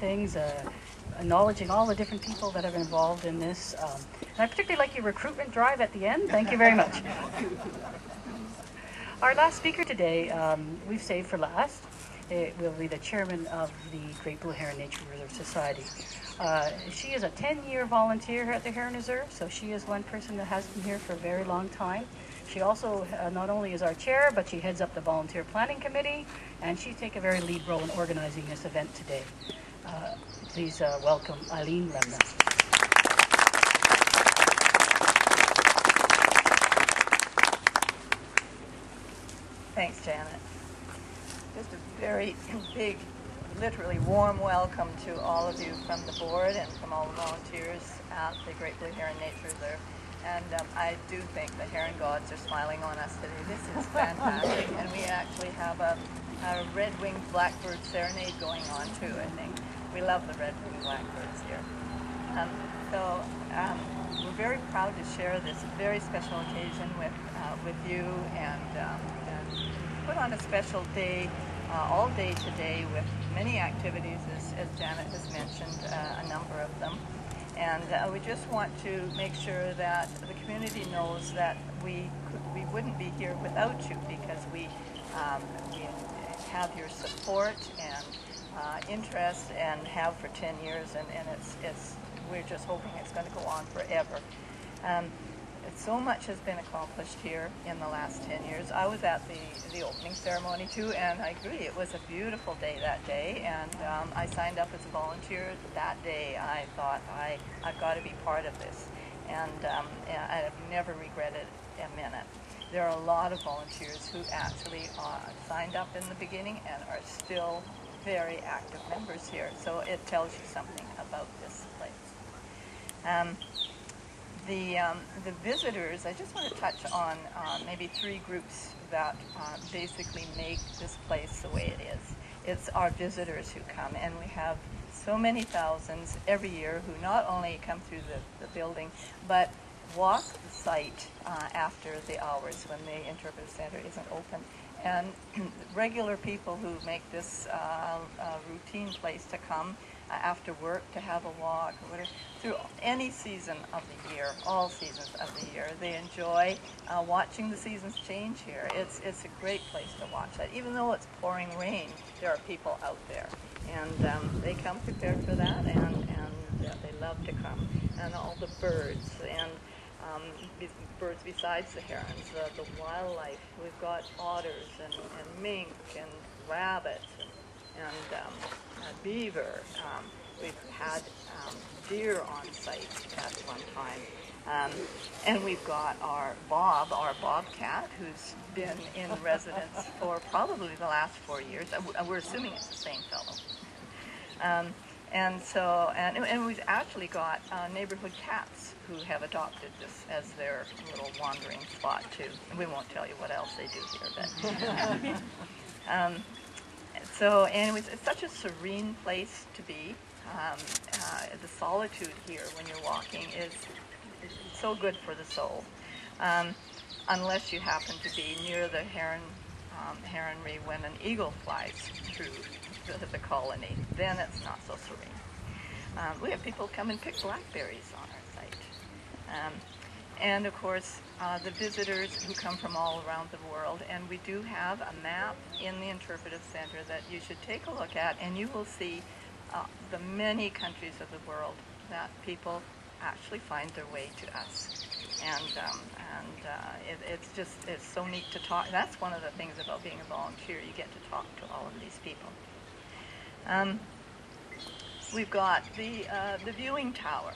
things, acknowledging all the different people that have been involved in this. And I particularly like your recruitment drive at the end. Thank you very much. Our last speaker today, we've saved for last. It will be the chairman of the Great Blue Heron Nature Reserve Society. She is a 10-year volunteer here at the Heron Reserve, so she is one person that has been here for a very long time. She also not only is our chair, but she heads up the volunteer planning committee, and she takes a very lead role in organizing this event today. Please welcome Eileen Lemna. Thanks, Janet. Just a very big, literally warm welcome to all of you from the board and from all the volunteers at the Great Blue Heron Nature Reserve. And I do think the heron gods are smiling on us today. This is fantastic. And we actually have a red-winged blackbird serenade going on too, I think. We love the red-winged blackbirds here. We're very proud to share this very special occasion with you and put on a special day, all day today, with many activities, as Janet has mentioned, a number of them. And we just want to make sure that the community knows that we wouldn't be here without you, because we have your support and interest, and have for 10 years, and we're just hoping it's going to go on forever. So much has been accomplished here in the last 10 years. I was at the opening ceremony too, and I agree, it was a beautiful day that day, and I signed up as a volunteer that day. I thought, I've got to be part of this, and I've never regretted a minute. There are a lot of volunteers who actually signed up in the beginning and are still very active members here, so it tells you something about this place. The visitors, I just want to touch on maybe three groups that basically make this place the way it is. It's our visitors who come, and we have so many thousands every year who not only come through the building, but walk the site after the hours when the interpretive center isn't open. And regular people who make this a routine place to come after work to have a walk, or whatever, through any season of the year, all seasons of the year. They enjoy watching the seasons change here. It's a great place to watch that. Even though it's pouring rain, there are people out there. And they come prepared for that, and they love to come. And all the birds, and birds besides the herons, the wildlife. We've got otters and mink and rabbits and beaver. We've had deer on site at one time. And we've got our bobcat, who's been in residence for probably the last 4 years. We're assuming it's the same fellow. And we've actually got neighborhood cats who have adopted this as their little wandering spot too. And we won't tell you what else they do here, but so anyways, it's such a serene place to be. The solitude here when you're walking is so good for the soul, unless you happen to be near the heronry when an eagle flies through the colony. Then it's not so serene. We have people come and pick blackberries on our site. And of course, the visitors who come from all around the world. And we do have a map in the Interpretive Center that you should take a look at, and you will see the many countries of the world that people actually find their way to us. It's so neat to talk. That's one of the things about being a volunteer. You get to talk to all of these people. We've got the viewing tower,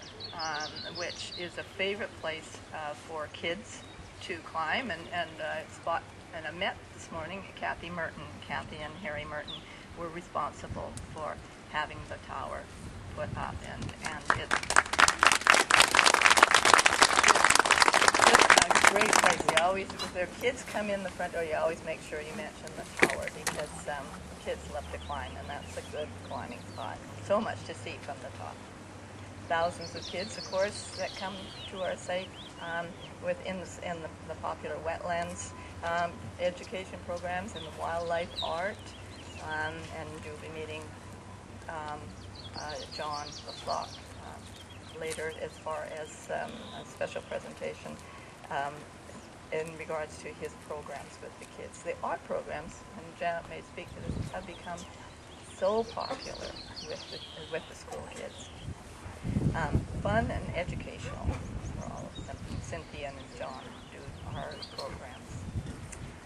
which is a favorite place for kids to climb, and I met this morning Kathy and Harry Merton were responsible for having the tower put up, and it's a great place. You always, if their kids come in the front door, you always make sure you mention the tower, because kids love to climb, and that's a good climbing spot. So much to see from the top. Thousands of kids, of course, that come to our site within the popular wetlands, education programs in the wildlife, art, and you'll be meeting John LaFlock later as far as a special presentation in regards to his programs with the kids. The art programs, and Janet may speak to this, have become so popular with the school kids. Fun and educational for all of them. Cynthia and John do our programs.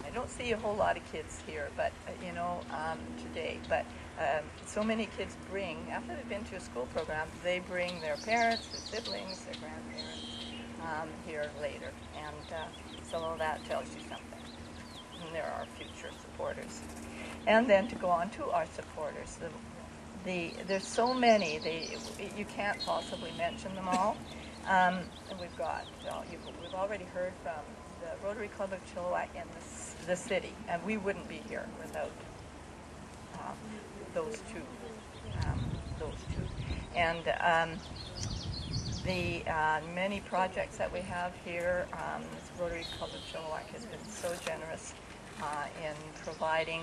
I don't see a whole lot of kids here, but today. But so many kids bring, after they've been to a school program, they bring their parents, their siblings, their grandparents here later, and so that tells you something. And there are future supporters. And then to go on to our supporters, there's so many. You can't possibly mention them all. And we've got, we've already heard from the Rotary Club of Chilliwack and the city, and we wouldn't be here without those two. And the many projects that we have here, this Rotary Club of Chilliwack has been so generous in providing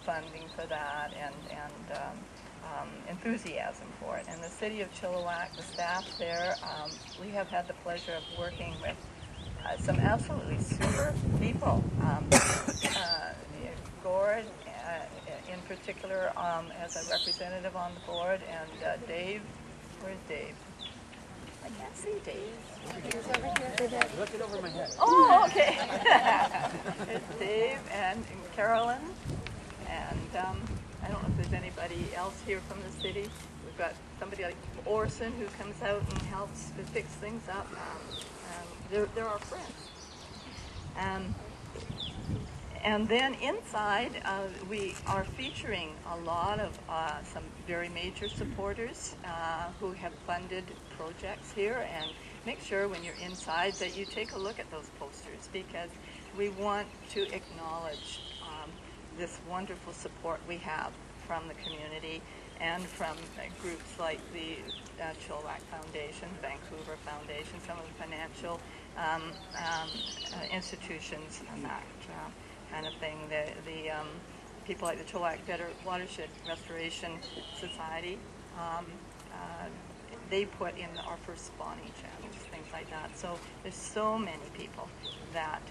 funding for that and enthusiasm for it. And the city of Chilliwack, the staff there, we have had the pleasure of working with some absolutely super people. Gord, in particular, as a representative on the board, and Dave. Where's Dave? I can't see Dave. He's over here. Look it over my head. Oh, okay. It's Dave and Carolyn, and I don't know if there's anybody else here from the city. We've got somebody like Orson who comes out and helps to fix things up. They're our friends. And then inside, we are featuring a lot of some very major supporters who have funded projects here. And make sure when you're inside that you take a look at those posters, because we want to acknowledge this wonderful support we have from the community and from groups like the Chilliwack Foundation, Vancouver Foundation, some of the financial institutions and that kind of thing. The people like the Chilliwack Better Watershed Restoration Society, they put in our first spawning channels, things like that. So there's so many people that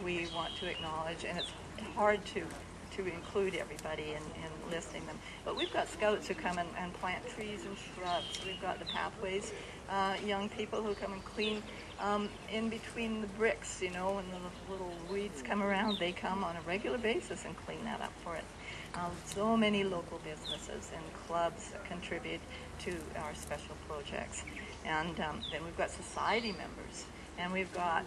we want to acknowledge, and it's hard to include everybody in listing them. But we've got scouts who come and plant trees and shrubs. We've got the Pathways, young people who come and clean in between the bricks, when the little weeds come around, they come on a regular basis and clean that up for it. So many local businesses and clubs contribute to our special projects. And then we've got society members, and we've got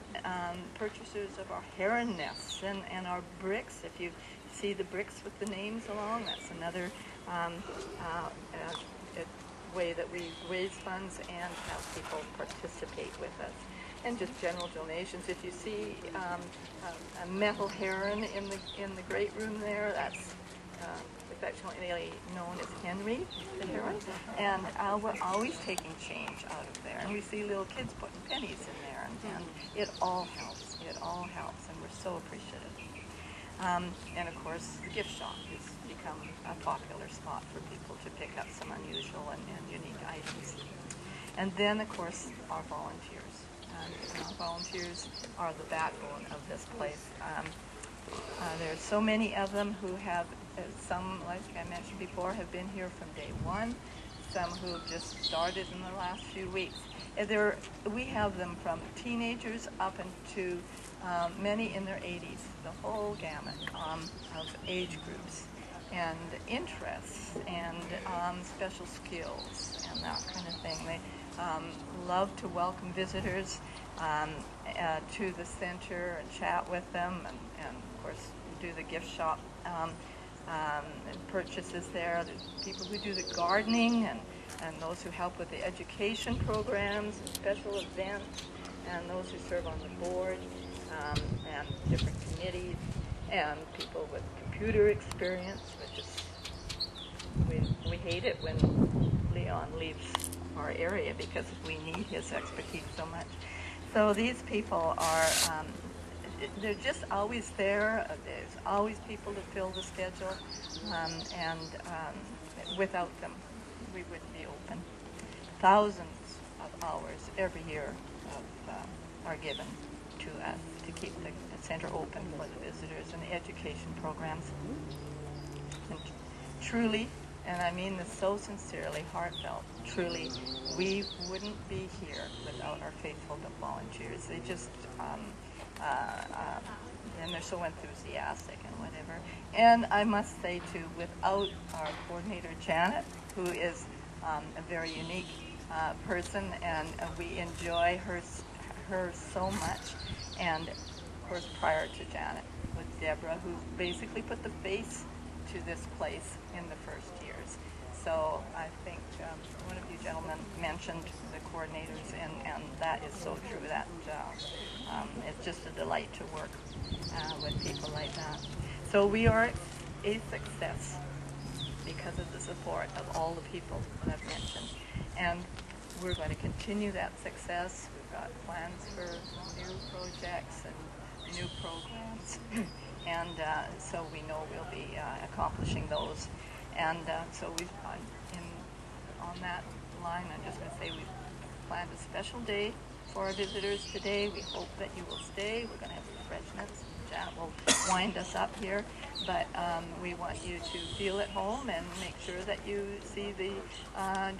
purchasers of our heron nests and our bricks. If you see the bricks with the names along, that's another way that we raise funds and have people participate with us. And just general donations. If you see a metal heron in the great room there, that's affectionately known as Henry the heron. And we're always taking change out of there. And we see little kids putting pennies in there, and it all helps. It all helps, and we're so appreciative. And of course, the gift shop has become a popular spot for people to pick up some unusual and unique items. And then, of course, our volunteers. Our volunteers are the backbone of this place. There's so many of them who have, some, like I mentioned before, have been here from day one, some who have just started in the last few weeks. We have them from teenagers up into many in their 80s, the whole gamut of age groups and interests and special skills and that kind of thing. They love to welcome visitors to the center and chat with them, and of course do the gift shop purchases there. There's people who do the gardening and those who help with the education programs and special events, and those who serve on the board and different committees, and people with computer experience, which is, we hate it when Leon leaves our area because we need his expertise so much. So these people are, they're just always there. There's always people to fill the schedule, and without them, we wouldn't be open. Thousands of hours every year are given to us to keep the center open for the visitors and the education programs. And truly, and I mean this so sincerely, heartfelt, truly, we wouldn't be here without our faithful volunteers. They just, and they're so enthusiastic and whatever. And I must say too, without our coordinator Janet, who is a very unique person, and we enjoy her so much. And of course, prior to Janet, with Deborah, who basically put the face to this place in the first years. So I think one of you gentlemen mentioned the coordinators, and that is so true. That it's just a delight to work with people like that. So we are a success because of the support of all the people that I've mentioned. And we're going to continue that success. We've got plans for new projects and new programs. And so we know we'll be accomplishing those. And so we've on that line, I'm just going to say we've planned a special day for our visitors today. We hope that you will stay. We're going to have refreshments. Janet will wind us up here. But we want you to feel at home and make sure that you see the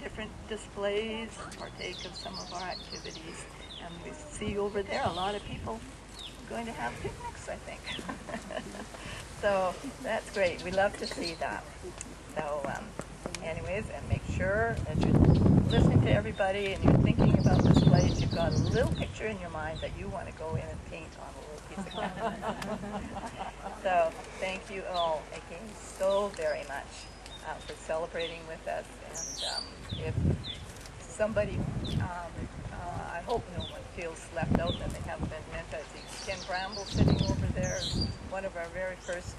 different displays and partake of some of our activities. And we see over there a lot of people going to have picnics, I think. So that's great. We love to see that. So anyways, and make sure that you're listening to everybody and you're thinking about this place. You've got a little picture in your mind that you want to go in and paint on a little piece of glass. So thank you all again so very much for celebrating with us. And if somebody, I hope no one feels left out that they haven't been met. I see Ken Bramble sitting over there, one of our very first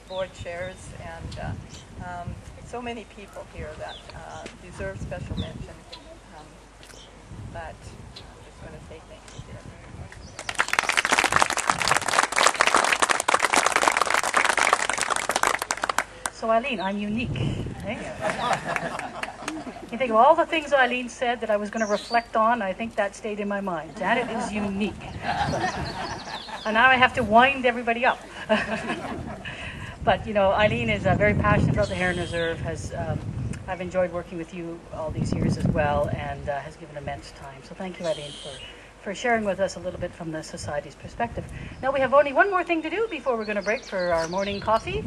board chairs, and so many people here that deserve special mention. But I'm just going to say thank you to everyone. So Eileen, I'm unique. Right? You think of all the things Eileen said that I was going to reflect on, I think that stayed in my mind. Janet is unique. And now I have to wind everybody up. But, you know, Eileen is very passionate about the Heron Reserve. I've enjoyed working with you all these years as well, and has given immense time. So thank you, Eileen, for sharing with us a little bit from the Society's perspective. Now we have only one more thing to do before we're going to break for our morning coffee.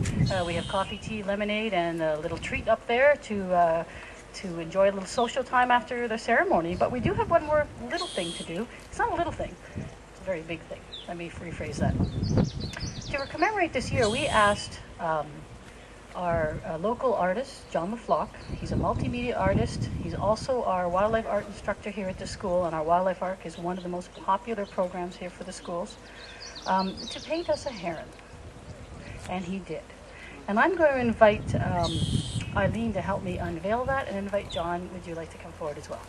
We have coffee, tea, lemonade, and a little treat up there to enjoy a little social time after the ceremony. But we do have one more little thing to do. It's not a little thing. It's a very big thing. Let me rephrase that. To commemorate this year, we asked our local artist, John LaFlock. He's a multimedia artist. He's also our wildlife art instructor here at the school, and our wildlife art is one of the most popular programs here for the schools, to paint us a heron. And he did. And I'm going to invite Eileen to help me unveil that, and invite John. Would you like to come forward as well?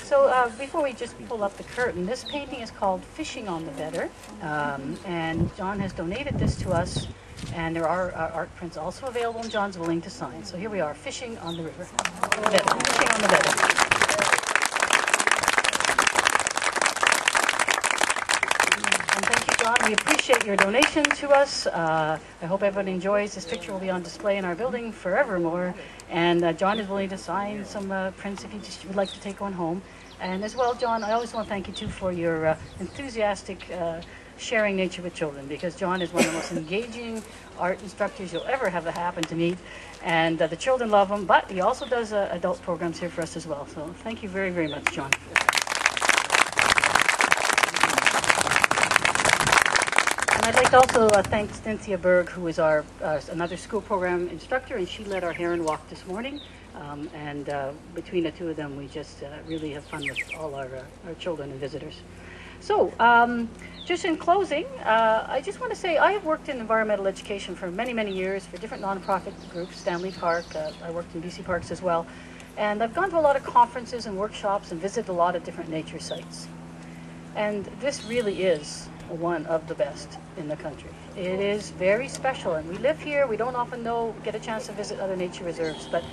So before we just pull up the curtain, this painting is called Fishing on the Vedder, and John has donated this to us, and there are art prints also available, and John's willing to sign. So here we are, Fishing on the River. Fishing on the Vedder. And thank you, John. We appreciate your donation to us. I hope everyone enjoys. This picture will be on display in our building forevermore. And John is willing to sign some prints if you just would like to take one home. And as well, John, I always want to thank you too for your enthusiastic sharing nature with children, because John is one of the most engaging art instructors you'll ever have happen to meet. And the children love him, but he also does adult programs here for us as well. So thank you very, very much, John. I'd like to also thank Cynthia Berg, who is our another school program instructor, and she led our Heron Walk this morning. And between the two of them, we just really have fun with all our children and visitors. So, just in closing, I just want to say I have worked in environmental education for many, many years for different nonprofit groups, Stanley Park. I worked in BC Parks as well. And I've gone to a lot of conferences and workshops and visited a lot of different nature sites. And this really is one of the best in the country. It is very special, and we live here. We don't often get a chance to visit other nature reserves, but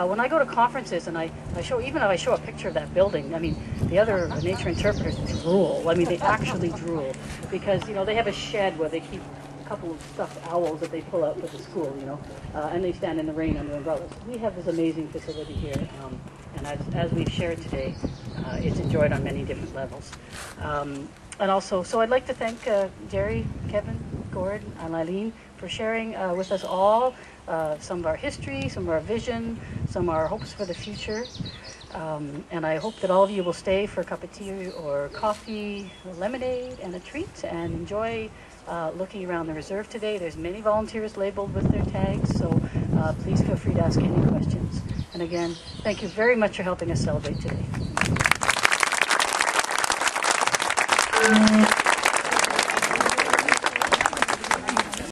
when I go to conferences and I show, even if I show a picture of that building, I mean, the other nature interpreters drool. I mean, they actually drool, because, they have a shed where they keep a couple of stuffed owls that they pull out for the school, and they stand in the rain under umbrellas. We have this amazing facility here, and as we've shared today, it's enjoyed on many different levels. And also, so I'd like to thank Jerry, Kevin, Gord, and Eileen for sharing with us all some of our history, some of our vision, some of our hopes for the future. And I hope that all of you will stay for a cup of tea or coffee, lemonade, and a treat, and enjoy looking around the reserve today. There's many volunteers labeled with their tags, so please feel free to ask any questions. And again, thank you very much for helping us celebrate today.